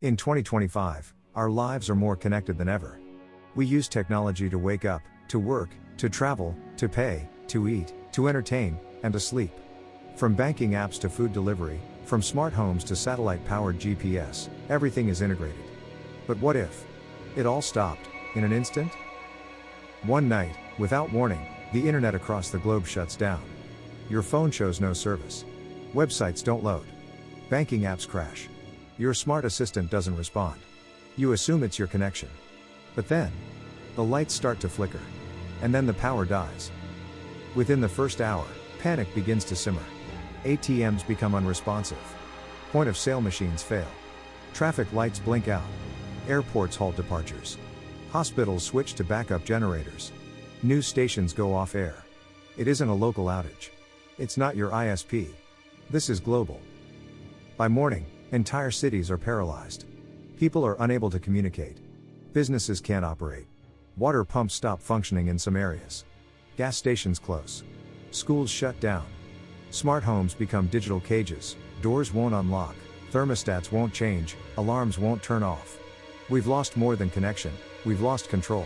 In 2025, our lives are more connected than ever. We use technology to wake up, to work, to travel, to pay, to eat, to entertain, and to sleep. From banking apps to food delivery, from smart homes to satellite-powered GPS, everything is integrated. But what if it all stopped in an instant? One night, without warning, the internet across the globe shuts down. Your phone shows no service. Websites don't load. Banking apps crash. Your smart assistant doesn't respond. You assume it's your connection. But then, the lights start to flicker. And then the power dies. Within the first hour, panic begins to simmer. ATMs become unresponsive. Point-of-sale machines fail. Traffic lights blink out. Airports halt departures. Hospitals switch to backup generators. News stations go off air. It isn't a local outage. It's not your ISP. This is global. By morning, entire cities are paralyzed. People are unable to communicate. Businesses can't operate. Water pumps stop functioning in some areas. Gas stations close. Schools shut down. Smart homes become digital cages. Doors won't unlock. Thermostats won't change. Alarms won't turn off. We've lost more than connection. We've lost control.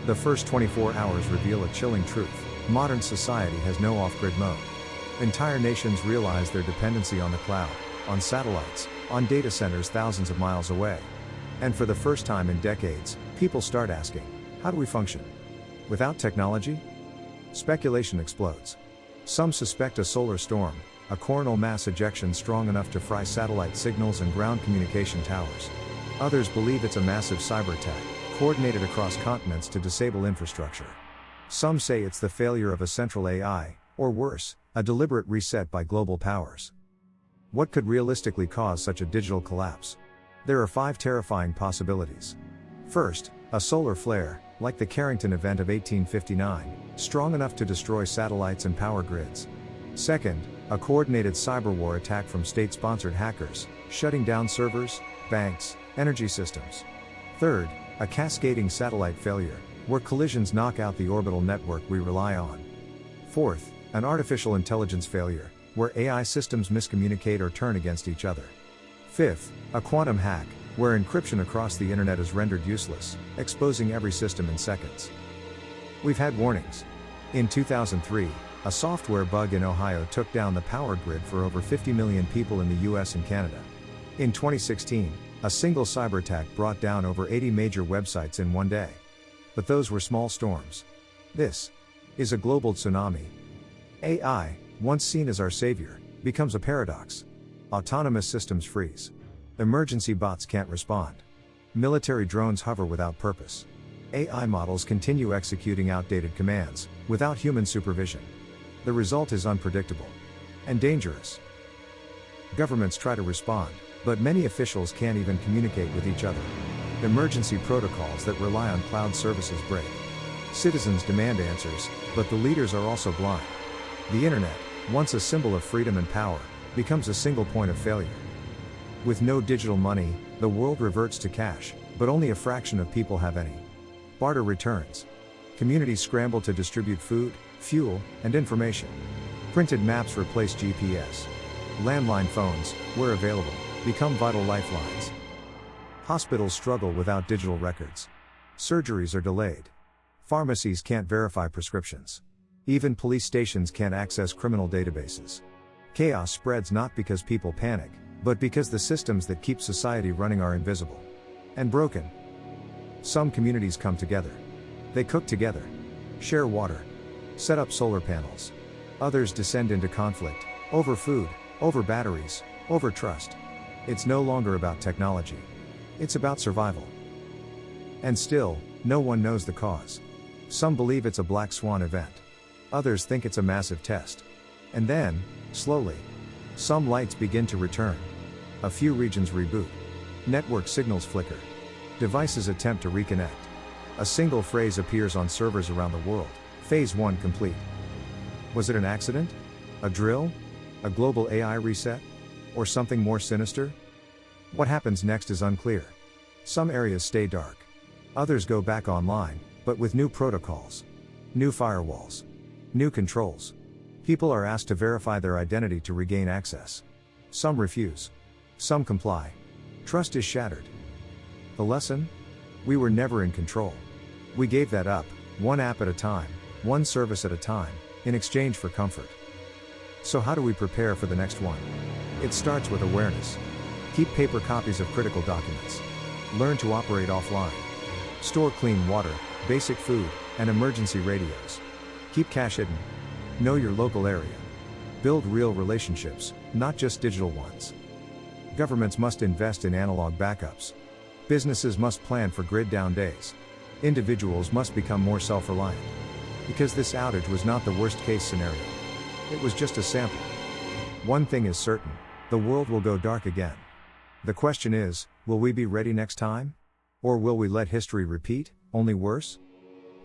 The first 24 hours reveal a chilling truth. Modern society has no off-grid mode. Entire nations realize their dependency on the cloud, on satellites, on data centers thousands of miles away. And for the first time in decades, people start asking, how do we function without technology? Speculation explodes. Some suspect a solar storm, a coronal mass ejection strong enough to fry satellite signals and ground communication towers. Others believe it's a massive cyber attack, coordinated across continents to disable infrastructure. Some say it's the failure of a central AI, or worse, a deliberate reset by global powers. What could realistically cause such a digital collapse? There are 5 terrifying possibilities. First, a solar flare, like the Carrington event of 1859, strong enough to destroy satellites and power grids. Second, a coordinated cyber war attack from state-sponsored hackers, shutting down servers, banks, energy systems. Third, a cascading satellite failure, where collisions knock out the orbital network we rely on. Fourth, an artificial intelligence failure, where AI systems miscommunicate or turn against each other. Fifth, a quantum hack, where encryption across the internet is rendered useless, exposing every system in seconds. We've had warnings. In 2003, a software bug in Ohio took down the power grid for over 50 million people in the US and Canada. In 2016, a single cyber attack brought down over 80 major websites in one day. But those were small storms. This is a global tsunami. AI, once seen as our savior, becomes a paradox. Autonomous systems freeze. Emergency bots can't respond. Military drones hover without purpose. AI models continue executing outdated commands, without human supervision. The result is unpredictable and dangerous. Governments try to respond, but many officials can't even communicate with each other. Emergency protocols that rely on cloud services break. Citizens demand answers, but the leaders are also blind. The internet, once a symbol of freedom and power, becomes a single point of failure. With no digital money, the world reverts to cash, but only a fraction of people have any. Barter returns. Communities scramble to distribute food, fuel, and information. Printed maps replace GPS. Landline phones, where available, become vital lifelines. Hospitals struggle without digital records. Surgeries are delayed. Pharmacies can't verify prescriptions. Even police stations can't access criminal databases. Chaos spreads not because people panic, but because the systems that keep society running are invisible and broken. Some communities come together. They cook together, share water, set up solar panels. Others descend into conflict, over food, over batteries, over trust. It's no longer about technology. It's about survival. And still, no one knows the cause. Some believe it's a black swan event. Others think it's a massive test. And then, slowly, some lights begin to return. A few regions reboot. Network signals flicker. Devices attempt to reconnect. A single phrase appears on servers around the world. Phase 1 complete. Was it an accident? A drill? A global AI reset? Or something more sinister? What happens next is unclear. Some areas stay dark. Others go back online, but with new protocols. New firewalls. New controls. People are asked to verify their identity to regain access. Some refuse. Some comply. Trust is shattered. The lesson? We were never in control. We gave that up, one app at a time, one service at a time, in exchange for comfort. So how do we prepare for the next one? It starts with awareness. Keep paper copies of critical documents. Learn to operate offline. Store clean water, basic food, and emergency radios. Keep cash hidden. Know your local area. Build real relationships, not just digital ones. Governments must invest in analog backups. Businesses must plan for grid down days. Individuals must become more self-reliant. Because this outage was not the worst case scenario. It was just a sample. One thing is certain, the world will go dark again. The question is, will we be ready next time? Or will we let history repeat, only worse?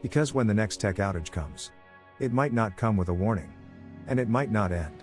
Because when the next tech outage comes, it might not come with a warning. And it might not end.